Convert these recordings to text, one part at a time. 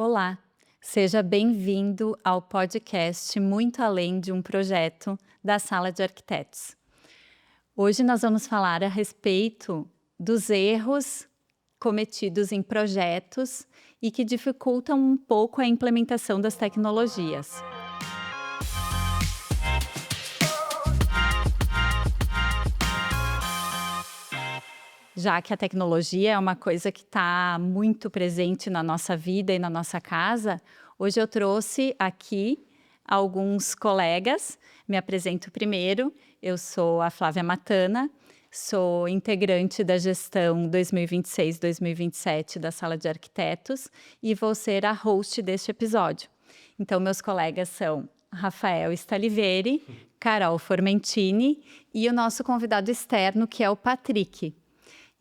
Olá, seja bem-vindo ao podcast Muito Além de um Projeto da Sala de Arquitetos. Hoje nós vamos falar a respeito dos erros cometidos em projetos e que dificultam um pouco a implementação das tecnologias. Já que a tecnologia é uma coisa que está muito presente na nossa vida e na nossa casa, hoje eu trouxe aqui alguns colegas. Me apresento primeiro, eu sou a Flávia Matana, sou integrante da gestão 2026-2027 da Sala de Arquitetos e vou ser a host deste episódio. Então, meus colegas são Rafael Stalivieri, Carol Formentini e o nosso convidado externo, que é o Patrick.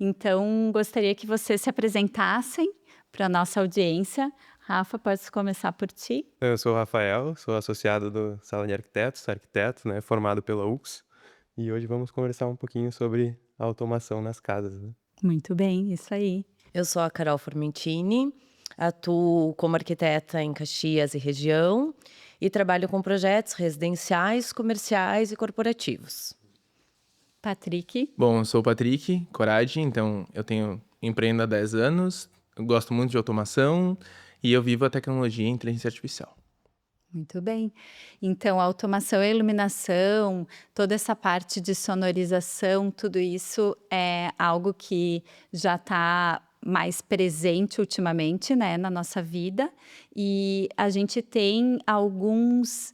Então, gostaria que vocês se apresentassem para a nossa audiência. Rafa, pode começar por ti? Eu sou o Rafael, sou associado do Sala de Arquitetos, arquiteto, né, formado pela UX, e hoje vamos conversar um pouquinho sobre a automação nas casas, né? Muito bem, isso aí. Eu sou a Carol Formentini, atuo como arquiteta em Caxias e região e trabalho com projetos residenciais, comerciais e corporativos. Patrick? Bom, eu sou o Patrick Coradi, então empreendo há 10 anos, eu gosto muito de automação e eu vivo a tecnologia e a inteligência artificial. Muito bem. Então, a automação e a iluminação, toda essa parte de sonorização, tudo isso é algo que já está mais presente ultimamente, né, na nossa vida. E a gente tem alguns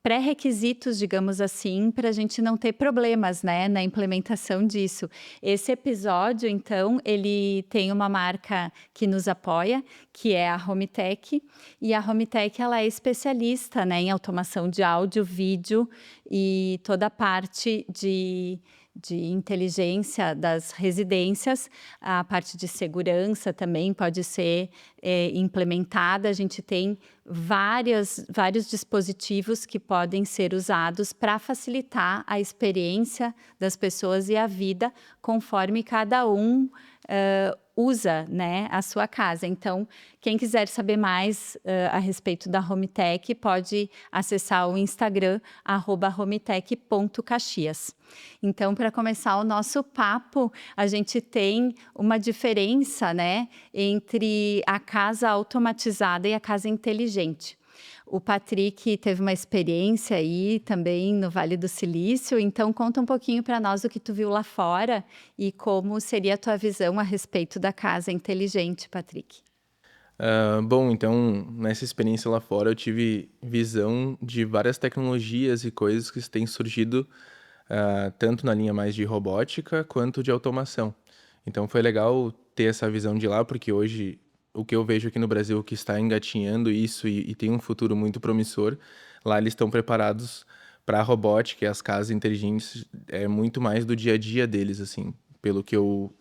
pré-requisitos, digamos assim, para a gente não ter problemas, né, na implementação disso. Esse episódio, então, ele tem uma marca que nos apoia, que é a Homitech, e a Homitech, ela é especialista, né, em automação de áudio, vídeo e toda a parte de inteligência das residências, a parte de segurança também pode ser implementada. A gente tem vários dispositivos que podem ser usados para facilitar a experiência das pessoas e a vida conforme cada um usa, né, a sua casa. Então, quem quiser saber mais a respeito da Homitech pode acessar o Instagram @homitech.caxias. Então, para começar o nosso papo, a gente tem uma diferença, né, entre a casa automatizada e a casa inteligente. O Patrick teve uma experiência aí também no Vale do Silício, então conta um pouquinho para nós o que tu viu lá fora e como seria a tua visão a respeito da casa inteligente, Patrick. Bom, então, nessa experiência lá fora eu tive visão de várias tecnologias e coisas que têm surgido tanto na linha mais de robótica quanto de automação. Então foi legal ter essa visão de lá, porque hoje o que eu vejo aqui no Brasil que está engatinhando isso e tem um futuro muito promissor, lá eles estão preparados para a robótica e as casas inteligentes, é muito mais do dia a dia deles, assim, pelo que eu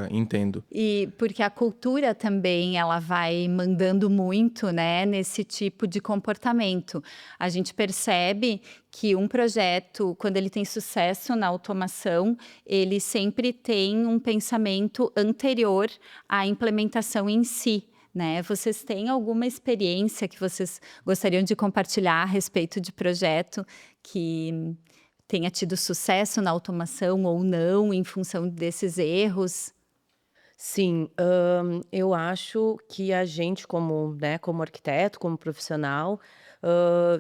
entendo. E porque a cultura também, ela vai mandando muito, né, nesse tipo de comportamento. A gente percebe que um projeto, quando ele tem sucesso na automação, ele sempre tem um pensamento anterior à implementação em si, né? Vocês têm alguma experiência que vocês gostariam de compartilhar a respeito de projeto que tenha tido sucesso na automação ou não, em função desses erros? Sim, eu acho que a gente como, né, como arquiteto, como profissional,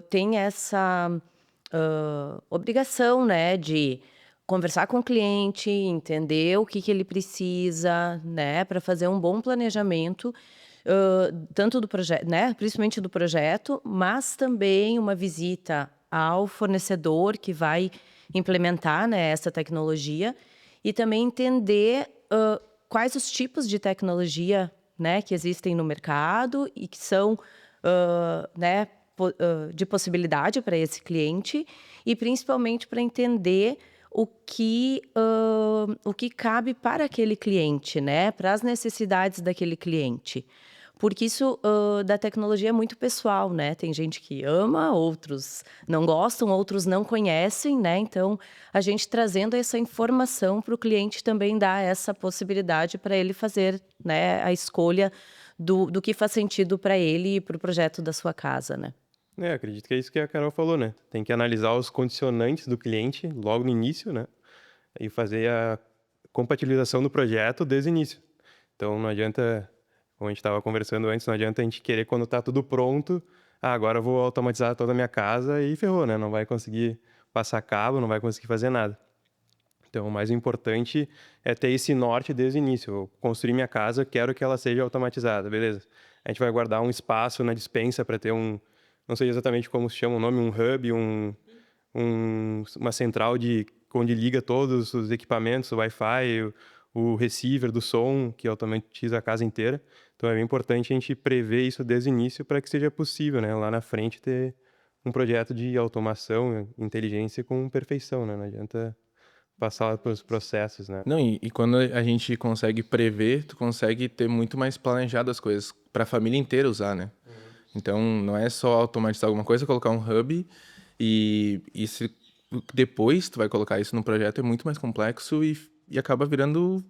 tem essa, obrigação, né, de conversar com o cliente, entender o que ele precisa, né, para fazer um bom planejamento, tanto do projeto, né, principalmente do projeto, mas também uma visita ao fornecedor que vai implementar, né, essa tecnologia e também entender, quais os tipos de tecnologia, né, que existem no mercado e que são, né, de possibilidade para esse cliente e principalmente para entender o que cabe para aquele cliente, né, para as necessidades daquele cliente. Porque isso, da tecnologia é muito pessoal, né, tem gente que ama, outros não gostam, outros não conhecem, né, então a gente trazendo essa informação para o cliente também dá essa possibilidade para ele fazer, né, a escolha do que faz sentido para ele e para o projeto da sua casa, né? Acredito que é isso que a Carol falou, né? Tem que analisar os condicionantes do cliente logo no início, né? E fazer a compatibilização do projeto desde o início. Então não adianta, como a gente estava conversando antes, não adianta a gente querer quando está tudo pronto, agora eu vou automatizar toda a minha casa e ferrou, né? Não vai conseguir passar cabo, não vai conseguir fazer nada. Então o mais importante é ter esse norte desde o início. Eu construir minha casa, quero que ela seja automatizada, beleza? A gente vai guardar um espaço na despensa para ter não sei exatamente como se chama o nome, um hub, uma central onde liga todos os equipamentos, o Wi-Fi, o receiver do som, que automatiza a casa inteira. Então é bem importante a gente prever isso desde o início para que seja possível, né, lá na frente ter um projeto de automação, inteligência com perfeição, né? Não adianta passar pelos processos, né? Não, e quando a gente consegue prever, tu consegue ter muito mais planejado as coisas para a família inteira usar, né? Então, não é só automatizar alguma coisa, colocar um hub e se depois tu vai colocar isso no projeto é muito mais complexo e acaba virando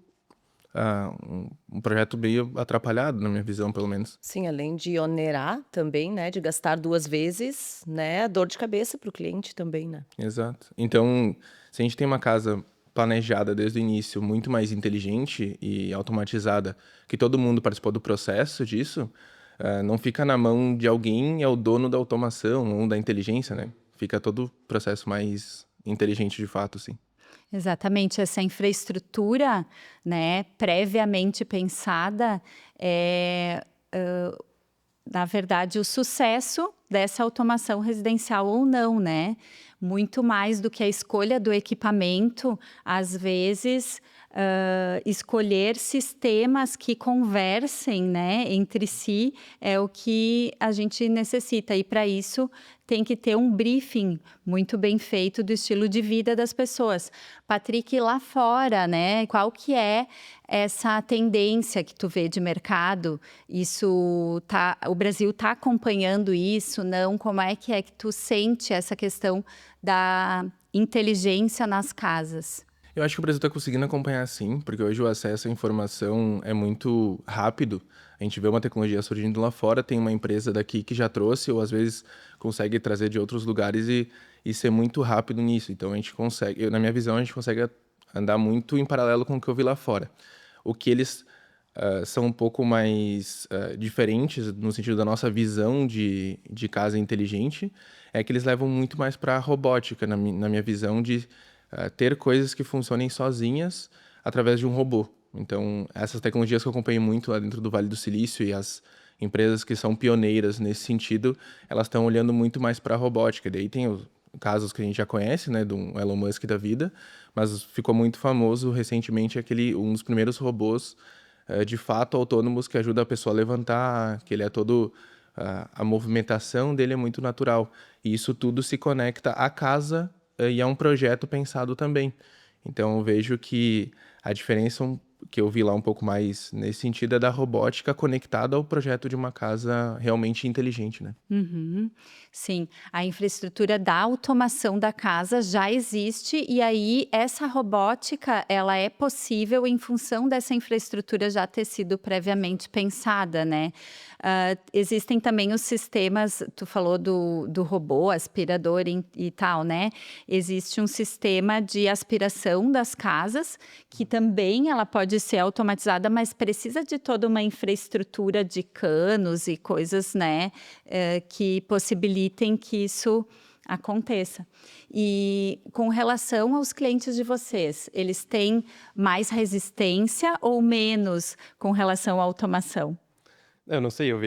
um projeto meio atrapalhado, na minha visão, pelo menos. Sim, além de onerar também, né, de gastar 2 vezes, né, dor de cabeça para o cliente também, né. Exato. Então, se a gente tem uma casa planejada desde o início, muito mais inteligente e automatizada, que todo mundo participou do processo disso, não fica na mão de alguém, é o dono da automação ou da inteligência, né? Fica todo o processo mais inteligente de fato, sim. Exatamente, essa infraestrutura, né, previamente pensada, é, na verdade, o sucesso dessa automação residencial ou não, né? Muito mais do que a escolha do equipamento, às vezes, escolher sistemas que conversem, né, entre si é o que a gente necessita. E para isso tem que ter um briefing muito bem feito do estilo de vida das pessoas. Patrick, lá fora, né, qual que é essa tendência que tu vê de mercado? O Brasil está acompanhando isso, não? Como é que tu sente essa questão da inteligência nas casas? Eu acho que o Brasil está conseguindo acompanhar sim, porque hoje o acesso à informação é muito rápido. A gente vê uma tecnologia surgindo lá fora, tem uma empresa daqui que já trouxe, ou às vezes consegue trazer de outros lugares e ser muito rápido nisso. Então a gente consegue, na minha visão, a gente consegue andar muito em paralelo com o que eu vi lá fora. O que eles são um pouco mais diferentes no sentido da nossa visão de casa inteligente, é que eles levam muito mais para a robótica, na minha visão de ter coisas que funcionem sozinhas através de um robô. Então, essas tecnologias que eu acompanhei muito lá dentro do Vale do Silício e as empresas que são pioneiras nesse sentido, elas estão olhando muito mais para a robótica. Daí tem os casos que a gente já conhece, né, do Elon Musk da vida, mas ficou muito famoso recentemente um dos primeiros robôs de fato autônomos que ajuda a pessoa a levantar, que ele é todo a movimentação dele é muito natural. E isso tudo se conecta à casa e é um projeto pensado também. Então eu vejo que a diferença que eu vi lá um pouco mais nesse sentido é da robótica conectada ao projeto de uma casa realmente inteligente, né? Uhum. Sim, a infraestrutura da automação da casa já existe e aí essa robótica ela é possível em função dessa infraestrutura já ter sido previamente pensada, né? Existem também os sistemas, tu falou do robô, aspirador e tal, né? Existe um sistema de aspiração das casas que também ela pode ser automatizada, mas precisa de toda uma infraestrutura de canos e coisas, né? Que possibilitem que isso aconteça. E com relação aos clientes de vocês, eles têm mais resistência ou menos com relação à automação? Eu não sei, o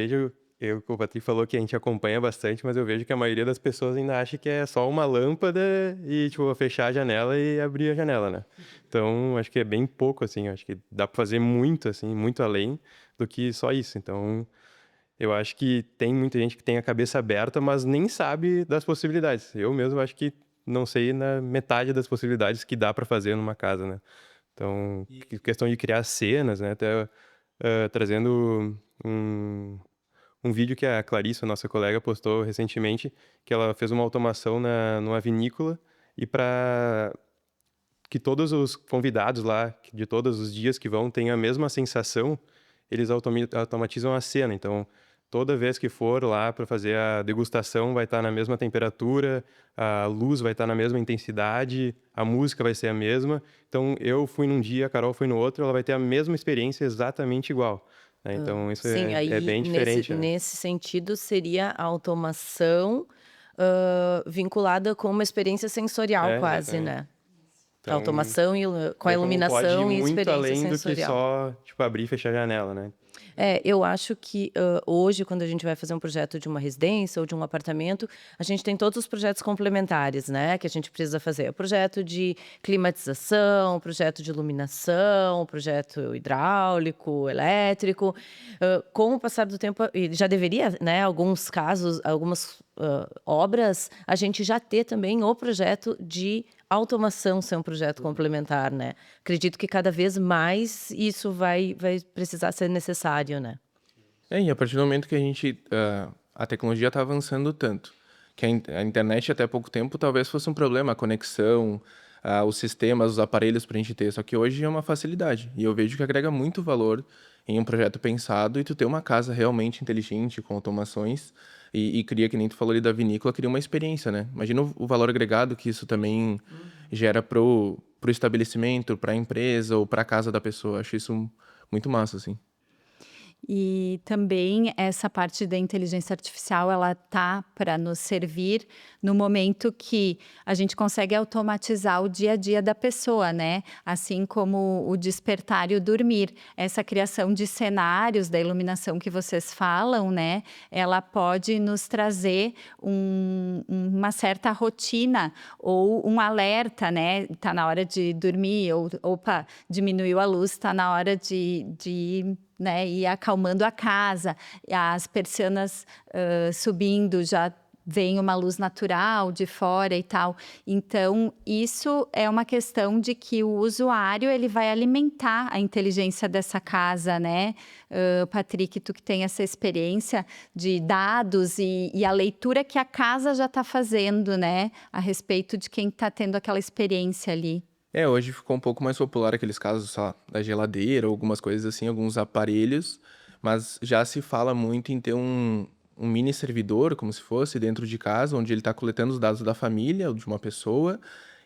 Patrick falou que a gente acompanha bastante, mas eu vejo que a maioria das pessoas ainda acha que é só uma lâmpada e, tipo, fechar a janela e abrir a janela, né? Então, acho que é bem pouco, assim, acho que dá pra fazer muito, assim, muito além do que só isso. Então, eu acho que tem muita gente que tem a cabeça aberta, mas nem sabe das possibilidades. Eu mesmo acho que não sei na metade das possibilidades que dá pra fazer numa casa, né? Então, questão de criar cenas, né? Até trazendo um vídeo que a Clarissa, nossa colega, postou recentemente, que ela fez uma automação numa vinícola e para que todos os convidados lá, de todos os dias que vão, tenham a mesma sensação, eles automatizam a cena. Então, toda vez que for lá para fazer a degustação, vai estar na mesma temperatura, a luz vai estar na mesma intensidade, a música vai ser a mesma. Então, eu fui num dia, a Carol foi no outro, ela vai ter a mesma experiência exatamente igual, né? Então, isso Sim, é aí bem nesse, diferente, né? nesse sentido seria a automação vinculada com uma experiência sensorial É, quase, exatamente. né? A Então, automação com a ver como pode ir iluminação e muito experiência além do que sensorial. só, tipo, abrir e fechar a janela, né? Eu acho que hoje, quando a gente vai fazer um projeto de uma residência ou de um apartamento, a gente tem todos os projetos complementares, né? Que a gente precisa fazer. O projeto de climatização, o projeto de iluminação, o projeto hidráulico, elétrico. Com o passar do tempo, e já deveria, né? Alguns casos, algumas obras, a gente já ter também o projeto de automação ser um projeto complementar, né? Acredito que cada vez mais isso vai precisar ser necessário, né? E a partir do momento que a tecnologia está avançando tanto, que a internet até pouco tempo talvez fosse um problema, a conexão, os sistemas, os aparelhos para a gente ter, só que hoje é uma facilidade. E eu vejo que agrega muito valor em um projeto pensado e tu ter uma casa realmente inteligente, com automações, e cria, que nem tu falou ali da vinícola, cria uma experiência, né? Imagina o valor agregado que isso também gera pro estabelecimento, pra empresa ou pra casa da pessoa. Acho isso muito massa, assim. E também essa parte da inteligência artificial, ela tá para nos servir no momento que a gente consegue automatizar o dia a dia da pessoa, né? Assim como o despertar e o dormir. Essa criação de cenários da iluminação que vocês falam, né? Ela pode nos trazer uma certa rotina ou um alerta, né? Tá na hora de dormir, ou opa, diminuiu a luz, tá na hora de né, ir acalmando a casa, as persianas subindo, já vem uma luz natural de fora e tal. Então, isso é uma questão de que o usuário ele vai alimentar a inteligência dessa casa, né? Patrick, tu que tem essa experiência de dados e a leitura que a casa já está fazendo, né? A respeito de quem está tendo aquela experiência ali. Hoje ficou um pouco mais popular aqueles casos, sei lá, da geladeira, algumas coisas assim, alguns aparelhos, mas já se fala muito em ter um mini servidor, como se fosse, dentro de casa, onde ele está coletando os dados da família ou de uma pessoa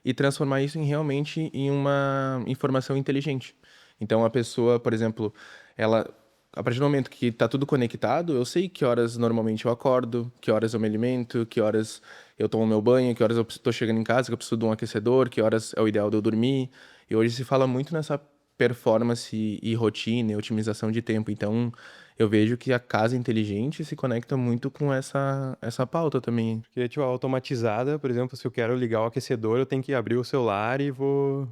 e transformar isso realmente em uma informação inteligente. Então, a pessoa, por exemplo, ela, a partir do momento que está tudo conectado, eu sei que horas normalmente eu acordo, que horas eu me alimento, que horas eu tomo meu banho, que horas eu estou chegando em casa, que eu preciso de um aquecedor, que horas é o ideal de eu dormir. E hoje se fala muito nessa performance e rotina e otimização de tempo. Então, eu vejo que a casa inteligente se conecta muito com essa pauta também. Porque, tipo, a automatizada, por exemplo, se eu quero ligar o aquecedor, eu tenho que abrir o celular e vou...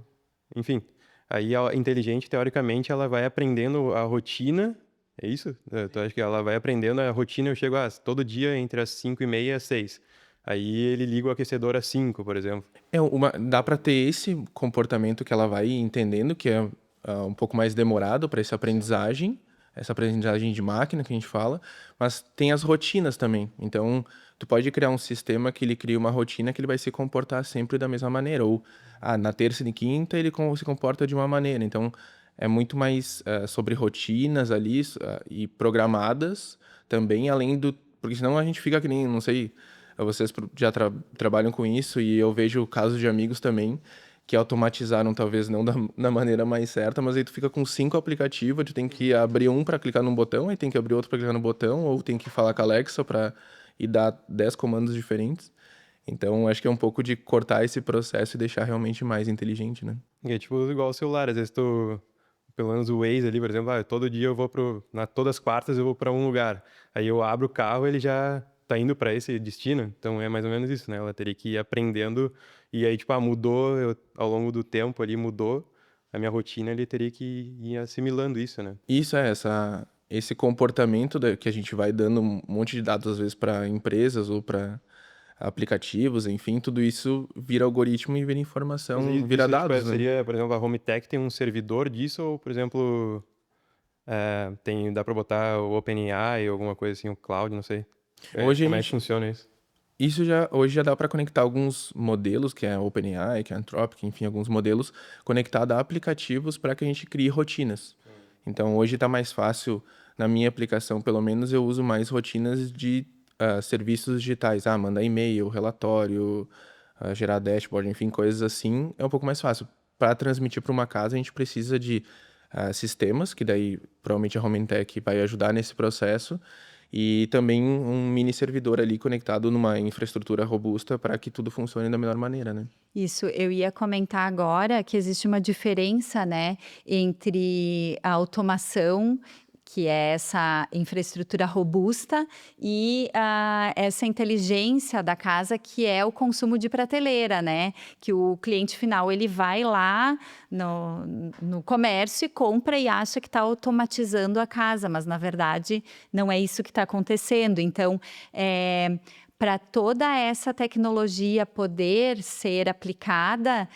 Enfim, aí a inteligente, teoricamente, ela vai aprendendo a rotina, é isso? Tu acha que ela vai aprendendo a rotina, eu chego todo dia entre as 5h30 e as 6. Aí ele liga o aquecedor às 5, por exemplo. Dá para ter esse comportamento que ela vai entendendo, que é um pouco mais demorado para essa aprendizagem de máquina que a gente fala, mas tem as rotinas também. Então, tu pode criar um sistema que ele cria uma rotina que ele vai se comportar sempre da mesma maneira. Ou, na terça e quinta ele se comporta de uma maneira. Então, é muito mais sobre rotinas ali e programadas também, além do... Porque senão a gente fica que nem, não sei, vocês já trabalham com isso e eu vejo casos de amigos também que automatizaram, talvez não da maneira mais certa, mas aí tu fica com 5 aplicativos, tu tem que abrir um para clicar num botão, aí tem que abrir outro para clicar no botão, ou tem que falar com a Alexa e dar 10 comandos diferentes. Então, acho que é um pouco de cortar esse processo e deixar realmente mais inteligente, né? E é tipo igual o celular, às vezes pelo menos o Waze ali, por exemplo, todo dia eu vou todas as quartas eu vou para um lugar. Aí eu abro o carro, ele já tá indo para esse destino. Então é mais ou menos isso, né? Ela teria que ir aprendendo e aí tipo, mudou ao longo do tempo ali mudou a minha rotina, ele teria que ir assimilando isso, né? Isso esse comportamento que a gente vai dando um monte de dados às vezes para empresas ou para aplicativos, enfim, tudo isso vira algoritmo e vira Mas informação, vira isso tipo, dados, né? seria, por exemplo, a Home Tech tem um servidor disso ou, por exemplo, dá para botar o OpenAI ou alguma coisa assim, o cloud, não sei. Hoje a Como é que gente, funciona isso? hoje já dá para conectar alguns modelos, que é a OpenAI, que é a Anthropic, enfim, alguns modelos, conectados a aplicativos para que a gente crie rotinas. Então, hoje está mais fácil, na minha aplicação, pelo menos, eu uso mais rotinas de serviços digitais. Mandar e-mail, relatório, gerar dashboard, enfim, coisas assim, é um pouco mais fácil. Para transmitir para uma casa, a gente precisa de sistemas, que daí provavelmente a HomeTech vai ajudar nesse processo, e também um mini servidor ali conectado numa infraestrutura robusta para que tudo funcione da melhor maneira, né? Isso, eu ia comentar agora que existe uma diferença, né, entre a automação, que é essa infraestrutura robusta, e essa inteligência da casa, que é o consumo de prateleira, né? Que o cliente final ele vai lá no comércio e compra e acha que está automatizando a casa, mas na verdade não é isso que está acontecendo. Então, para toda essa tecnologia poder ser aplicada,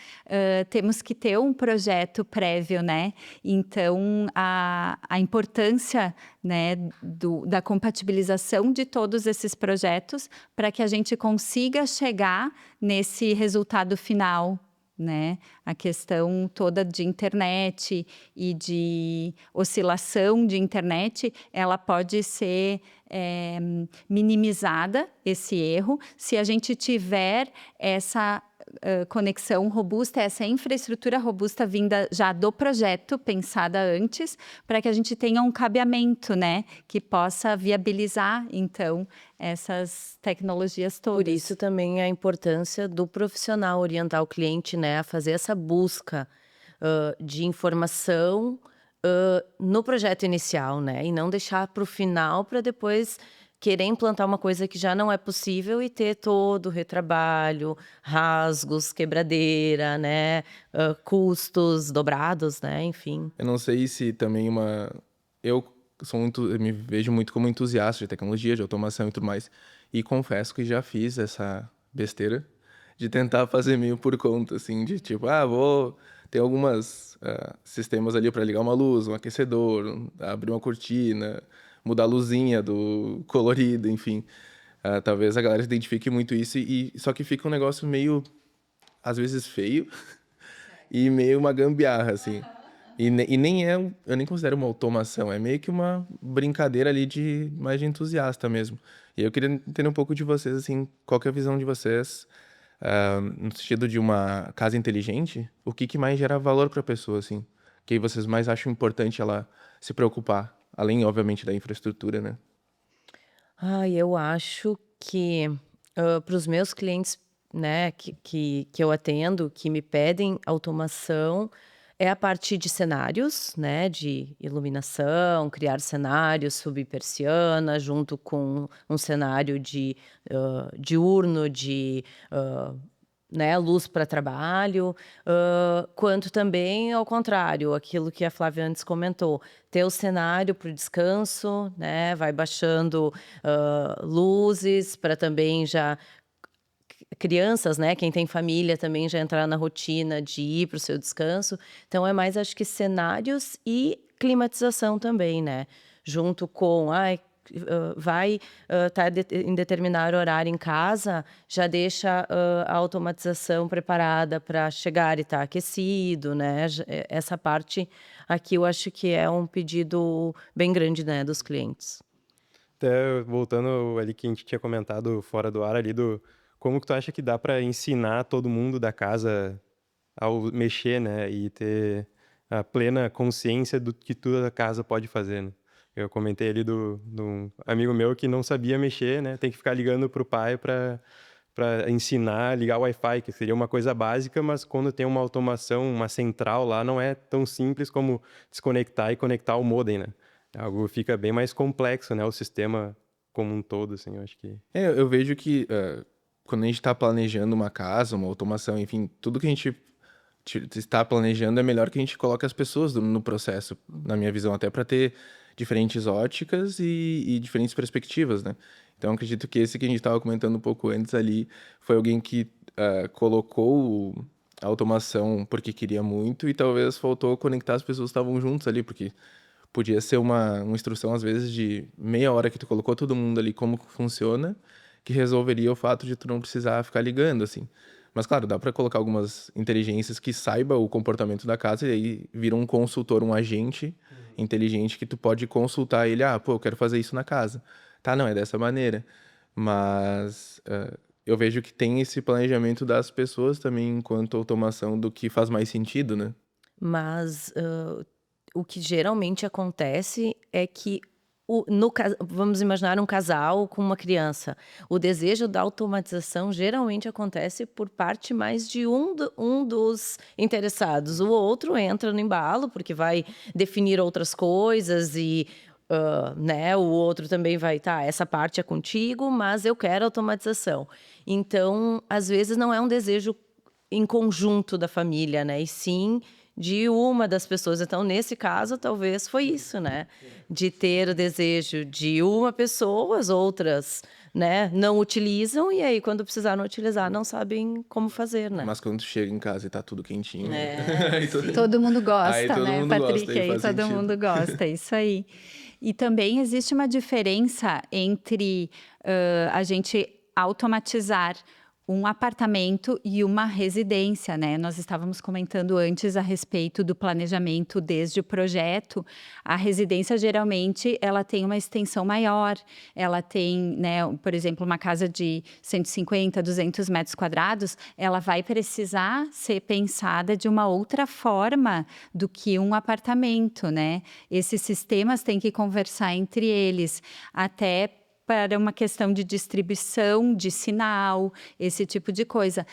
temos que ter um projeto prévio, né? Então, a importância, né, da compatibilização de todos esses projetos para que a gente consiga chegar nesse resultado final, né? A questão toda de internet e de oscilação de internet, ela pode ser minimizada, esse erro, se a gente tiver essa conexão robusta, essa infraestrutura robusta vinda já do projeto, pensada antes, para que a gente tenha um cabeamento, né, que possa viabilizar, então, essas tecnologias todas. Por isso também a importância do profissional orientar o cliente, né, a fazer essa busca de informação no projeto inicial, né, e não deixar para o final para depois querer implantar uma coisa que já não é possível e ter todo o retrabalho, rasgos, quebradeira, né, custos dobrados, né, enfim. Eu não sei se também eu eu me vejo muito como entusiasta de tecnologia, de automação e tudo mais, e confesso que já fiz essa besteira de tentar fazer meio por conta, assim, de tipo, vou ter algumas sistemas ali para ligar uma luz, um aquecedor, abrir uma cortina, mudar a luzinha do colorido, enfim. Talvez a galera identifique muito isso, só que fica um negócio meio, às vezes, feio e meio uma gambiarra, assim. E nem eu nem considero uma automação, é meio que uma brincadeira ali mais de entusiasta mesmo. E eu queria entender um pouco de vocês, assim, qual que é a visão de vocês, no sentido de uma casa inteligente, o que mais gera valor para a pessoa, assim? O que vocês mais acham importante ela se preocupar, além, obviamente, da infraestrutura, né? Eu acho que para os meus clientes, né, que eu atendo, que me pedem automação, é a parte de cenários, né, de iluminação, criar cenários sob persiana, junto com um cenário de diurno, de né, luz para trabalho, quanto também ao contrário, aquilo que a Flávia antes comentou, ter o cenário para o descanso, né, vai baixando luzes para também já crianças, né, quem tem família também já entrar na rotina de ir para o seu descanso. Então é mais, acho que cenários e climatização também, né, junto com, vai estar em determinado horário em casa, já deixa a automatização preparada para chegar e estar aquecido, né? Essa parte aqui eu acho que é um pedido bem grande, né, dos clientes. Até voltando ali que a gente tinha comentado fora do ar ali como que tu acha que dá para ensinar todo mundo da casa ao mexer, né, e ter a plena consciência do que toda a casa pode fazer, né? Eu comentei ali do um amigo meu que não sabia mexer, né, tem que ficar ligando pro pai para ensinar a ligar o Wi-Fi, que seria uma coisa básica, mas quando tem uma automação, uma central lá, não é tão simples como desconectar e conectar o modem, né? Algo fica bem mais complexo, né, o sistema como um todo, assim, eu acho que... Eu vejo que quando a gente está planejando uma casa, uma automação, enfim, tudo que a gente está planejando é melhor que a gente coloque as pessoas no processo, na minha visão, até para ter diferentes óticas e diferentes perspectivas, né? Então, acredito que esse que a gente estava comentando um pouco antes ali foi alguém que colocou a automação porque queria muito e talvez faltou conectar as pessoas que estavam juntos ali, porque podia ser uma instrução, às vezes, de meia hora que tu colocou todo mundo ali como funciona, que resolveria o fato de tu não precisar ficar ligando, assim. Mas, claro, dá para colocar algumas inteligências que saiba o comportamento da casa e aí vira um consultor, um agente inteligente que tu pode consultar ele. Ah, pô, eu quero fazer isso na casa. Tá, não, é dessa maneira. Mas eu vejo que tem esse planejamento das pessoas também enquanto automação do que faz mais sentido, né? Mas o que geralmente acontece é que vamos imaginar um casal com uma criança. O desejo da automatização geralmente acontece por parte mais de um dos interessados. O outro entra no embalo porque vai definir outras coisas e né, o outro também vai, tá, essa parte é contigo, mas eu quero automatização. Então, às vezes não é um desejo em conjunto da família, né? E sim de uma das pessoas. Então, nesse caso, talvez foi isso, né? De ter o desejo de uma pessoa, as outras, né, não utilizam, e aí, quando precisaram utilizar, não sabem como fazer, né? Mas quando tu chega em casa e tá tudo quentinho, É, aí tu- sim. Todo mundo Aí gosta, todo né, mundo gosta, Patrick? aí Aí faz todo sentido. mundo gosta, é isso aí. E também existe uma diferença entre a gente automatizar um apartamento e uma residência, né? Nós estávamos comentando antes a respeito do planejamento desde o projeto. A residência, geralmente, ela tem uma extensão maior. Ela tem, né, por exemplo, uma casa de 150, 200 metros quadrados, ela vai precisar ser pensada de uma outra forma do que um apartamento, né? Esses sistemas têm que conversar entre eles, até para uma questão de distribuição de sinal, esse tipo de coisa.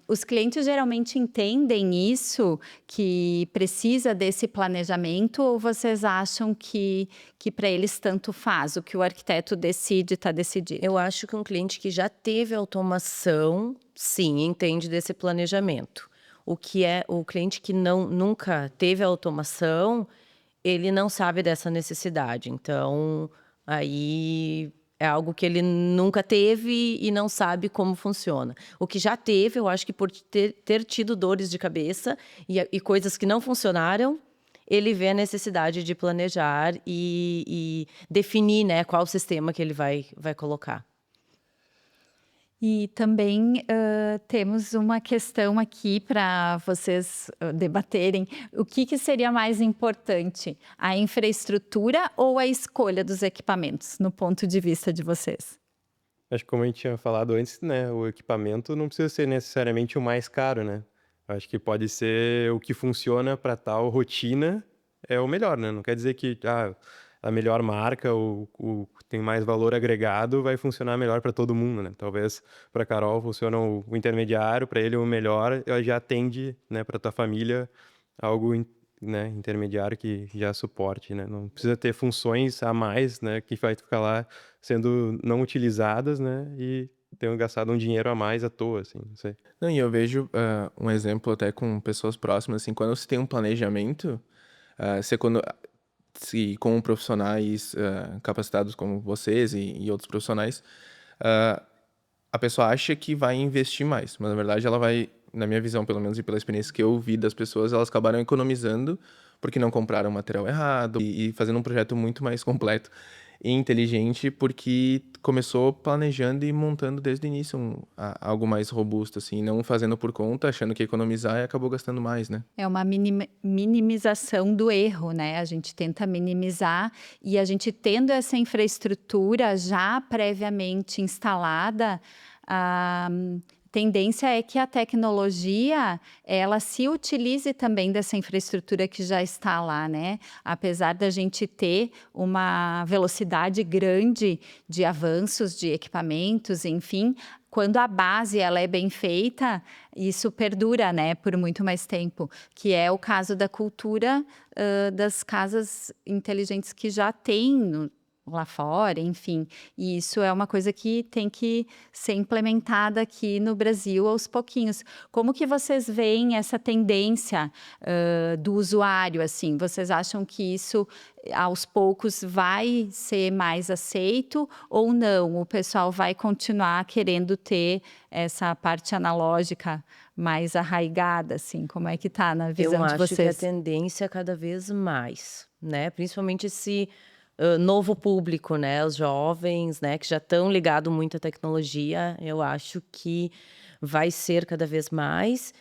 Os clientes geralmente entendem isso, que precisa desse planejamento, ou vocês acham que para eles tanto faz? O que o arquiteto decide, está decidido? Eu acho que um cliente que já teve automação, sim, entende desse planejamento. O que é o cliente que nunca teve automação, ele não sabe dessa necessidade. Então, aí é algo que ele nunca teve e não sabe como funciona. O que já teve, eu acho que por ter tido dores de cabeça e coisas que não funcionaram, ele vê a necessidade de planejar e definir, né, qual sistema que ele vai colocar. E também temos uma questão aqui para vocês debaterem. O que seria mais importante, a infraestrutura ou a escolha dos equipamentos, no ponto de vista de vocês? Acho que como a gente tinha falado antes, né, o equipamento não precisa ser necessariamente o mais caro, né? Acho que pode ser o que funciona para tal rotina é o melhor, né? Não quer dizer que a melhor marca, o que tem mais valor agregado vai funcionar melhor para todo mundo, né? Talvez para Carol funciona o intermediário, para ele o melhor, ela já atende, né, para tua família algo, né, intermediário que já suporte, né? Não precisa ter funções a mais, né, que vai ficar lá sendo não utilizadas, né, e tenham gastado um dinheiro a mais à toa, assim, não sei. Não, e eu vejo um exemplo até com pessoas próximas, assim, quando você tem um planejamento, você quando se como profissionais capacitados como vocês e outros profissionais, ah, a pessoa acha que vai investir mais, mas na verdade ela vai, na minha visão pelo menos e pela experiência que eu vi das pessoas, elas acabaram economizando porque não compraram material errado e fazendo um projeto muito mais completo e inteligente porque começou planejando e montando desde o início algo mais robusto, assim, não fazendo por conta, achando que ia economizar e acabou gastando mais, né? É uma minimização do erro, né? A gente tenta minimizar e a gente tendo essa infraestrutura já previamente instalada, a tendência é que a tecnologia ela se utilize também dessa infraestrutura que já está lá, né? Apesar da gente ter uma velocidade grande de avanços de equipamentos, enfim, quando a base ela é bem feita, isso perdura, né, por muito mais tempo, que é o caso da cultura das casas inteligentes que já tem lá fora, enfim. E isso é uma coisa que tem que ser implementada aqui no Brasil aos pouquinhos. Como que vocês veem essa tendência do usuário, assim? Vocês acham que isso aos poucos vai ser mais aceito ou não? O pessoal vai continuar querendo ter essa parte analógica mais arraigada, assim? Como é que tá na visão Eu de acho que a vocês? tendência é cada vez mais, né? Principalmente se novo público, né? Os jovens, né? Que já estão ligados muito à tecnologia. Eu acho que vai ser cada vez mais.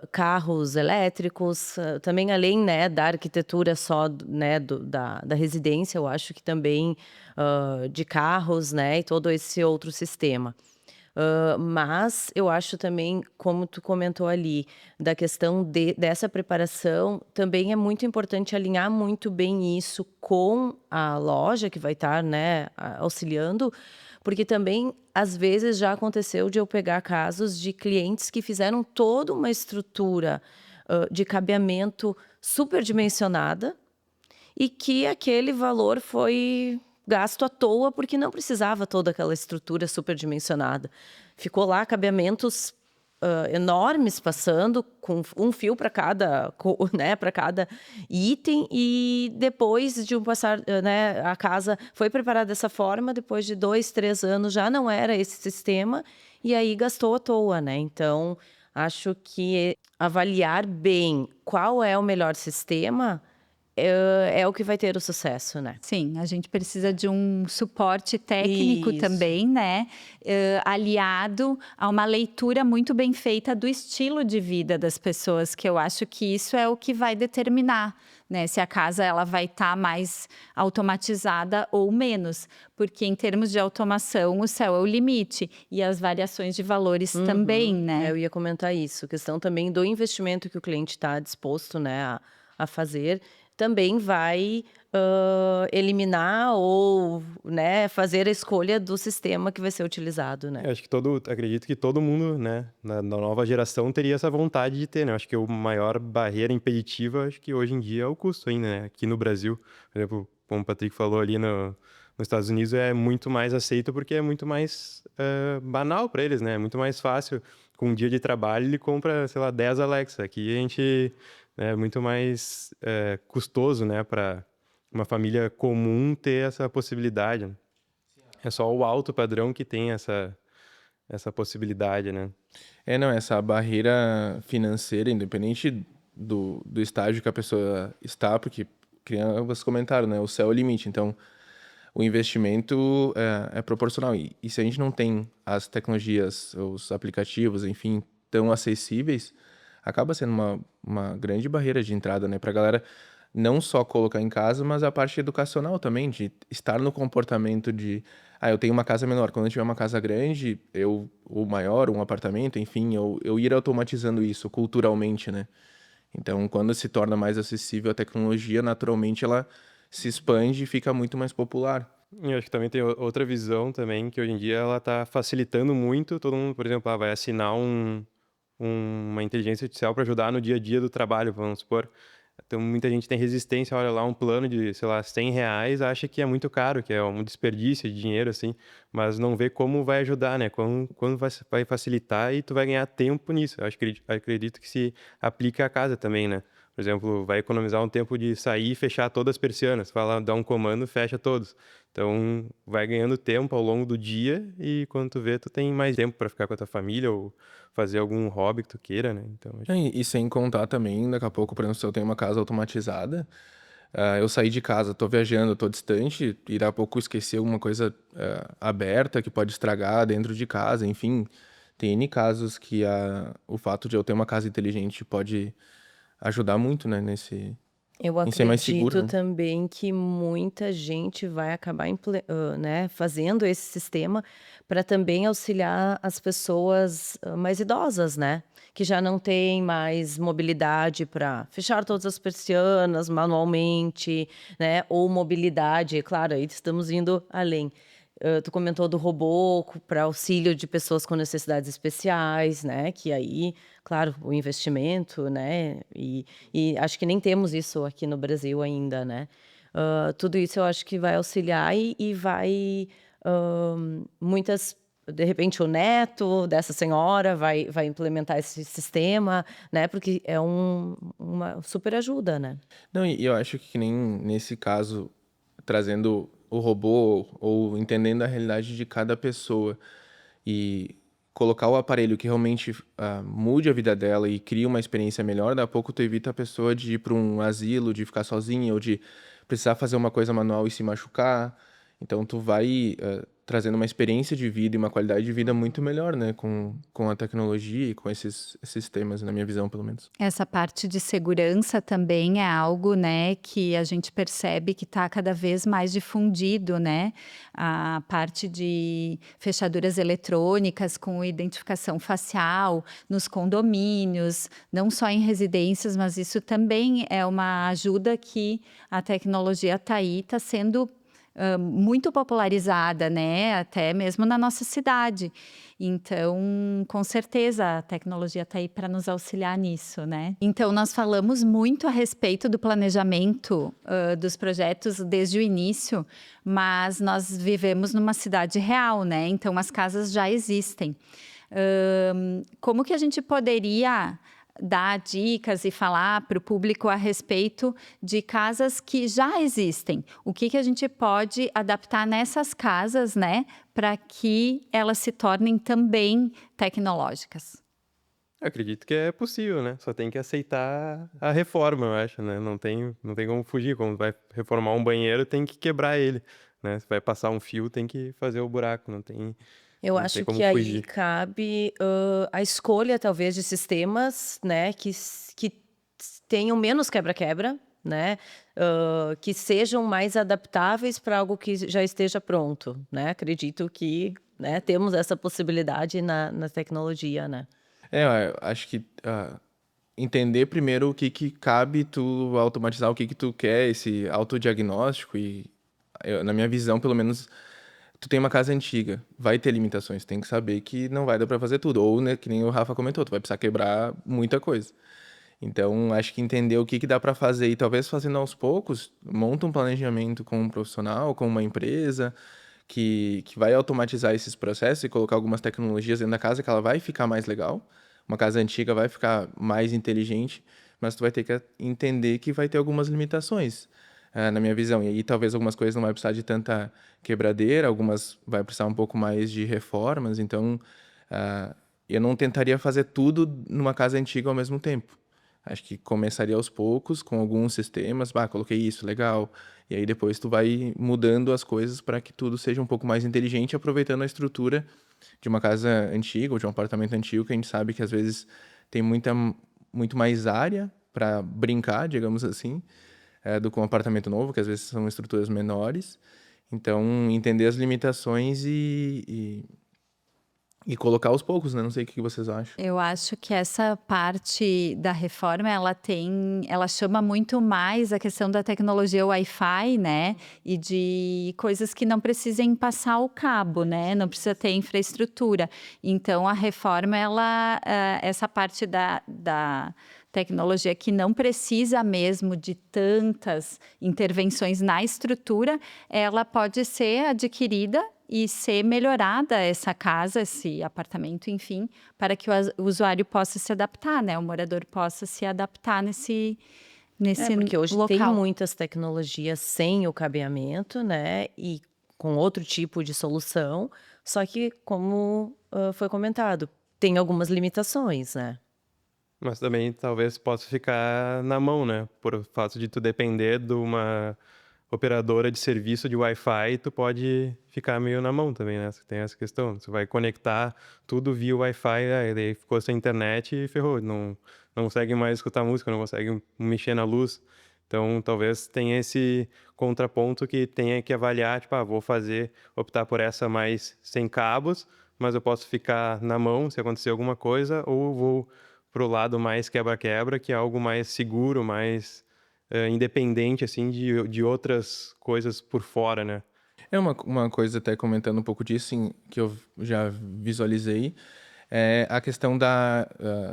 Carros elétricos, também além, né, da arquitetura só, né, da residência, eu acho que também de carros, né, e todo esse outro sistema. Mas eu acho também, como tu comentou ali, da questão dessa preparação, também é muito importante alinhar muito bem isso com a loja que vai estar, né, auxiliando, porque também, às vezes, já aconteceu de eu pegar casos de clientes que fizeram toda uma estrutura de cabeamento superdimensionada e que aquele valor foi gasto à toa porque não precisava toda aquela estrutura superdimensionada. Ficou lá cabeamentos enormes passando com um fio para cada, né, para cada item e depois de um passar, né, a casa foi preparada dessa forma, depois de 2, 3 anos já não era esse sistema e aí gastou à toa, né? Então, acho que avaliar bem qual é o melhor sistema é o que vai ter o sucesso, né? Sim, a gente precisa de um suporte técnico Isso. também, né? Aliado a uma leitura muito bem feita do estilo de vida das pessoas, que eu acho que isso é o que vai determinar, né? Se a casa ela vai estar mais automatizada ou menos, porque em termos de automação o céu é o limite e as variações de valores também, né? Eu ia comentar isso, questão também do investimento que o cliente está disposto, né, a fazer, também vai eliminar ou, né, fazer a escolha do sistema que vai ser utilizado, né? Eu acho que acredito que todo mundo, né, na nova geração teria essa vontade de ter, né? Eu acho que a maior barreira impeditiva, acho que hoje em dia é o custo ainda, né? Aqui no Brasil, por exemplo, como o Patrick falou ali nos Estados Unidos, é muito mais aceito porque é muito mais banal para eles, né? É muito mais fácil. Com um dia de trabalho, ele compra, sei lá, 10 Alexa. Aqui a gente é muito mais custoso, né, para uma família comum ter essa possibilidade. É só o alto padrão que tem essa possibilidade, né? Não, essa barreira financeira, independente do estágio que a pessoa está, porque, que nem vocês comentaram, né? O céu é o limite. Então, o investimento é proporcional. E se a gente não tem as tecnologias, os aplicativos, enfim, tão acessíveis, acaba sendo uma grande barreira de entrada, né? Pra galera não só colocar em casa, mas a parte educacional também, de estar no comportamento de, eu tenho uma casa menor, quando eu tiver uma casa grande, ou maior, um apartamento, enfim, eu ir automatizando isso culturalmente, né? Então, quando se torna mais acessível a tecnologia, naturalmente ela se expande e fica muito mais popular. E eu acho que também tem outra visão também, que hoje em dia ela está facilitando muito. Todo mundo, por exemplo, vai assinar uma inteligência artificial para ajudar no dia a dia do trabalho, vamos supor. Então, muita gente tem resistência, olha lá, um plano de, sei lá, R$ 100, acha que é muito caro, que é um desperdício de dinheiro, assim, mas não vê como vai ajudar, né? Quando vai facilitar e tu vai ganhar tempo nisso. Eu acredito que se aplica à casa também, né? Por exemplo, vai economizar um tempo de sair e fechar todas as persianas. Fala, dá um comando, fecha todos. Então, vai ganhando tempo ao longo do dia e quando tu vê, tu tem mais tempo para ficar com a tua família ou fazer algum hobby que tu queira, né? Então, E sem contar também, daqui a pouco, por exemplo, se eu tenho uma casa automatizada, eu saí de casa, tô viajando, tô distante, e daqui a pouco esqueci alguma coisa aberta que pode estragar dentro de casa, enfim. Tem N casos que o fato de eu ter uma casa inteligente pode ajudar muito, né, Eu em ser mais seguro, acredito né? também que muita gente vai acabar né, fazendo esse sistema para também auxiliar as pessoas mais idosas, né? Que já não têm mais mobilidade para fechar todas as persianas manualmente, né? Ou mobilidade, claro, aí estamos indo além. Tu comentou do robô para auxílio de pessoas com necessidades especiais, né? Que aí, claro, o investimento, né? E acho que nem temos isso aqui no Brasil ainda, né? Tudo isso eu acho que vai auxiliar e vai muitas de repente o neto dessa senhora vai implementar esse sistema, né? Porque é uma super ajuda, né? Não, e eu acho que nem nesse caso, trazendo o robô ou entendendo a realidade de cada pessoa e colocar o aparelho que realmente mude a vida dela e crie uma experiência melhor, daqui a pouco tu evita a pessoa de ir para um asilo, de ficar sozinha ou de precisar fazer uma coisa manual e se machucar. Então tu vai trazendo uma experiência de vida e uma qualidade de vida muito melhor, né? Com a tecnologia e com esses temas, na minha visão, pelo menos. Essa parte de segurança também é algo, né, que a gente percebe que está cada vez mais difundido, né? A parte de fechaduras eletrônicas com identificação facial nos condomínios, não só em residências, mas isso também é uma ajuda que a tecnologia está aí, está sendo muito popularizada, né? Até mesmo na nossa cidade. Então, com certeza, a tecnologia está aí para nos auxiliar nisso, né? Então, nós falamos muito a respeito do planejamento dos projetos desde o início, mas nós vivemos numa cidade real, né? Então, as casas já existem. Como que a gente poderia dar dicas e falar para o público a respeito de casas que já existem? O que a gente pode adaptar nessas casas, né, para que elas se tornem também tecnológicas? Eu acredito que é possível, né? Só tem que aceitar a reforma, eu acho, né? Não tem como fugir. Quando vai reformar um banheiro, tem que quebrar ele, né? Se vai passar um fio, tem que fazer o buraco, Eu não tem acho como que aí fugir. cabe a escolha, talvez, de sistemas, né, que tenham menos quebra-quebra, né, que sejam mais adaptáveis para algo que já esteja pronto, né? Acredito que, né, temos essa possibilidade na tecnologia, né? Eu acho que entender primeiro o que cabe tu automatizar, o que tu quer, esse autodiagnóstico na minha visão, pelo menos, tu tem uma casa antiga, vai ter limitações, tem que saber que não vai dar pra fazer tudo, ou, né, que nem o Rafa comentou, tu vai precisar quebrar muita coisa. Então, acho que entender o que dá pra fazer e talvez fazendo aos poucos, monta um planejamento com um profissional, com uma empresa, que vai automatizar esses processos e colocar algumas tecnologias dentro da casa que ela vai ficar mais legal. Uma casa antiga vai ficar mais inteligente, mas tu vai ter que entender que vai ter algumas limitações, na minha visão. E aí talvez algumas coisas não vai precisar de tanta quebradeira, algumas vai precisar um pouco mais de reformas. Então, eu não tentaria fazer tudo numa casa antiga ao mesmo tempo. Acho que começaria aos poucos com alguns sistemas. Coloquei isso, legal. E aí depois tu vai mudando as coisas para que tudo seja um pouco mais inteligente, aproveitando a estrutura de uma casa antiga ou de um apartamento antigo, que a gente sabe que às vezes tem muito mais área para brincar, digamos assim, do que um apartamento novo, que às vezes são estruturas menores. Então, entender as limitações e colocar aos poucos, né? Não sei o que vocês acham. Eu acho que essa parte da reforma, ela chama muito mais a questão da tecnologia Wi-Fi, né? E de coisas que não precisem passar o cabo, né? Não precisa ter infraestrutura. Então, a reforma, essa parte da tecnologia que não precisa mesmo de tantas intervenções na estrutura, ela pode ser adquirida e ser melhorada essa casa, esse apartamento, enfim, para que o usuário possa se adaptar, né? O morador possa se adaptar nesse Porque hoje tem local. muitas tecnologias sem o cabeamento, né, e com outro tipo de solução, só que como, foi comentado, tem algumas limitações, né. Mas também talvez possa ficar na mão, né? Por fato de tu depender de uma operadora de serviço de Wi-Fi, tu pode ficar meio na mão também, né? Tem essa questão. Você vai conectar tudo via Wi-Fi, aí daí ficou sem internet e ferrou. Não consegue mais escutar música, não consegue mexer na luz. Então, talvez tenha esse contraponto que tenha que avaliar, tipo, vou optar por essa mais sem cabos, mas eu posso ficar na mão se acontecer alguma coisa, ou vou pro lado mais quebra-quebra, que é algo mais seguro, mais independente, assim, de outras coisas por fora, né? É uma coisa, até comentando um pouco disso, que eu já visualizei, é a questão da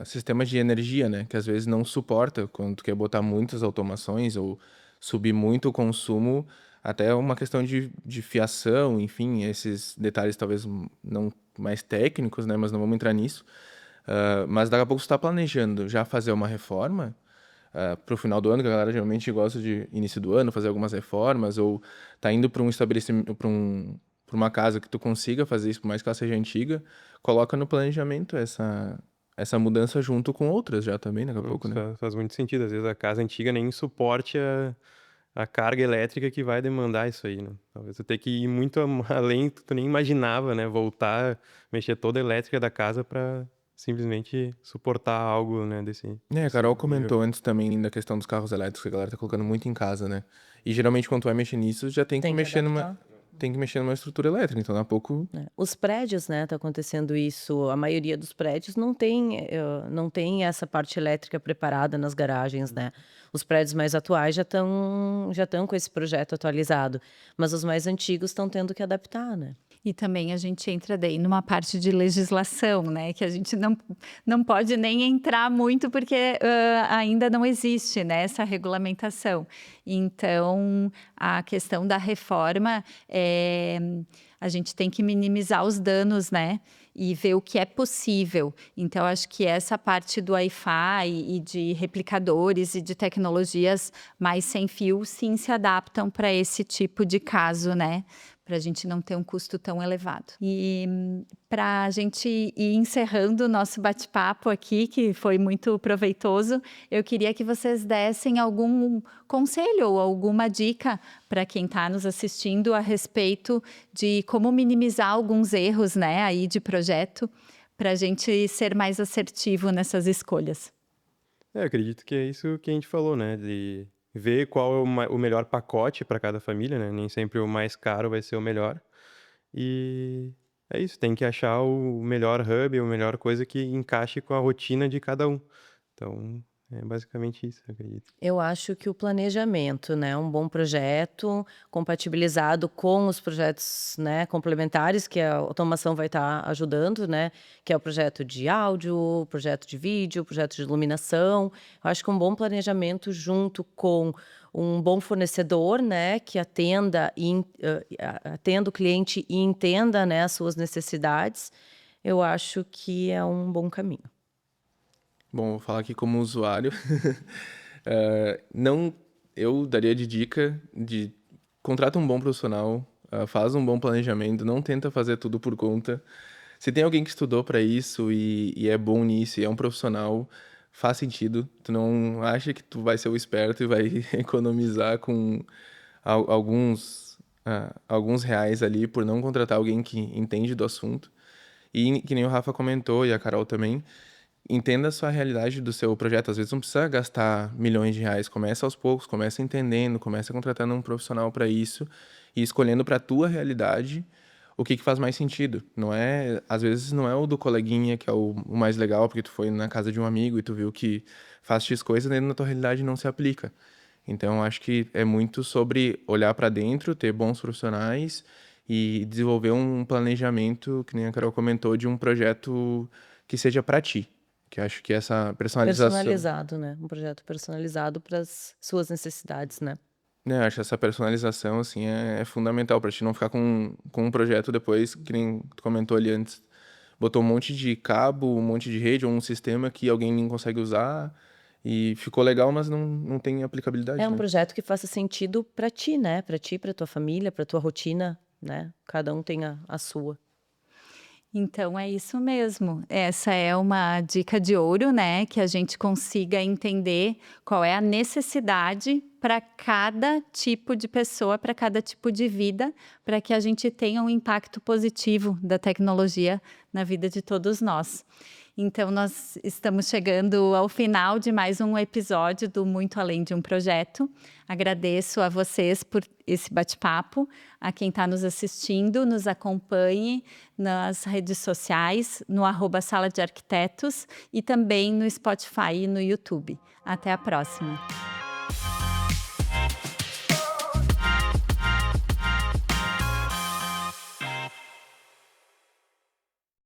sistemas de energia, né? Que às vezes não suporta quando tu quer botar muitas automações ou subir muito o consumo, até uma questão de fiação, enfim, esses detalhes talvez não mais técnicos, né? Mas não vamos entrar nisso. Mas daqui a pouco você está planejando já fazer uma reforma para o final do ano, que a galera geralmente gosta de início do ano fazer algumas reformas, ou tá indo para um estabelecimento, para uma casa que tu consiga fazer isso, por mais que ela seja antiga, coloca no planejamento essa mudança junto com outras já também, daqui a pouco, Isso né? faz muito sentido. Às vezes a casa antiga nem suporte a carga elétrica que vai demandar isso aí, né. Talvez eu tenha que ir muito além do que tu nem imaginava, né, voltar, mexer toda a elétrica da casa para simplesmente suportar algo, né, A Carol desse nível. comentou antes também da questão dos carros elétricos, que a galera tá colocando muito em casa, né? E geralmente quando tu vai mexer nisso, já tem que Tem que mexer adaptar. numa estrutura elétrica, então daqui a pouco. Né. Os prédios, né, tá acontecendo isso, a maioria dos prédios não tem essa parte elétrica preparada nas garagens, né. Os prédios mais atuais já estão com esse projeto atualizado, mas os mais antigos estão tendo que adaptar, né. E também a gente entra daí numa parte de legislação, né, que a gente não pode nem entrar muito, porque, ainda não existe, né, essa regulamentação. Então, a questão da reforma, a gente tem que minimizar os danos, né, e ver o que é possível. Então, acho que essa parte do Wi-Fi e de replicadores e de tecnologias mais sem fio, sim, se adaptam para esse tipo de caso, né, para a gente não ter um custo tão elevado. E para a gente ir encerrando o nosso bate-papo aqui, que foi muito proveitoso, eu queria que vocês dessem algum conselho ou alguma dica para quem está nos assistindo a respeito de como minimizar alguns erros, né, aí de projeto, para a gente ser mais assertivo nessas escolhas. Eu acredito que é isso que a gente falou, né, de ver qual é o melhor pacote para cada família, né, nem sempre o mais caro vai ser o melhor. E é isso, tem que achar o melhor hub, a melhor coisa que encaixe com a rotina de cada um. Então, é basicamente isso, eu acredito. Eu acho que o planejamento, né, um bom projeto compatibilizado com os projetos, né, complementares que a automação vai estar ajudando, né, que é o projeto de áudio, o projeto de vídeo, o projeto de iluminação. Eu acho que um bom planejamento junto com um bom fornecedor, né, que atenda o cliente e entenda, né, as suas necessidades, eu acho que é um bom caminho. Bom, vou falar aqui como usuário. Não, eu daria de dica de contrata um bom profissional, faz um bom planejamento, não tenta fazer tudo por conta. Se tem alguém que estudou para isso e é bom nisso e é um profissional, faz sentido. Tu não acha que tu vai ser o esperto e vai economizar com alguns reais ali por não contratar alguém que entende do assunto. E que nem o Rafa comentou e a Carol também, entenda a sua realidade do seu projeto. Às vezes não precisa gastar milhões de reais. Começa aos poucos, começa entendendo, começa contratando um profissional para isso e escolhendo para a tua realidade o que faz mais sentido. Não é, às vezes não é o do coleguinha que é o mais legal, porque tu foi na casa de um amigo e tu viu que faz X coisa, dentro da tua realidade não se aplica. Então, acho que é muito sobre olhar para dentro, ter bons profissionais e desenvolver um planejamento, que nem a Carol comentou, de um projeto que seja para ti. Que acho que essa personalização, Personalizado, né, um projeto personalizado para as suas necessidades, né. né, acho que essa personalização assim é fundamental para ti não ficar com um projeto depois, que nem tu comentou ali antes, botou um monte de cabo, um monte de rede ou um sistema que alguém nem consegue usar e ficou legal, mas não tem aplicabilidade, É um né? projeto que faça sentido para ti, né, para ti, para tua família, para tua rotina, né, cada um tem a sua. Então é isso mesmo. Essa é uma dica de ouro, né, que a gente consiga entender qual é a necessidade para cada tipo de pessoa, para cada tipo de vida, para que a gente tenha um impacto positivo da tecnologia na vida de todos nós. Então, nós estamos chegando ao final de mais um episódio do Muito Além de um Projeto. Agradeço a vocês por esse bate-papo, a quem está nos assistindo, nos acompanhe nas redes sociais, no @Sala de Arquitetos e também no Spotify e no YouTube. Até a próxima!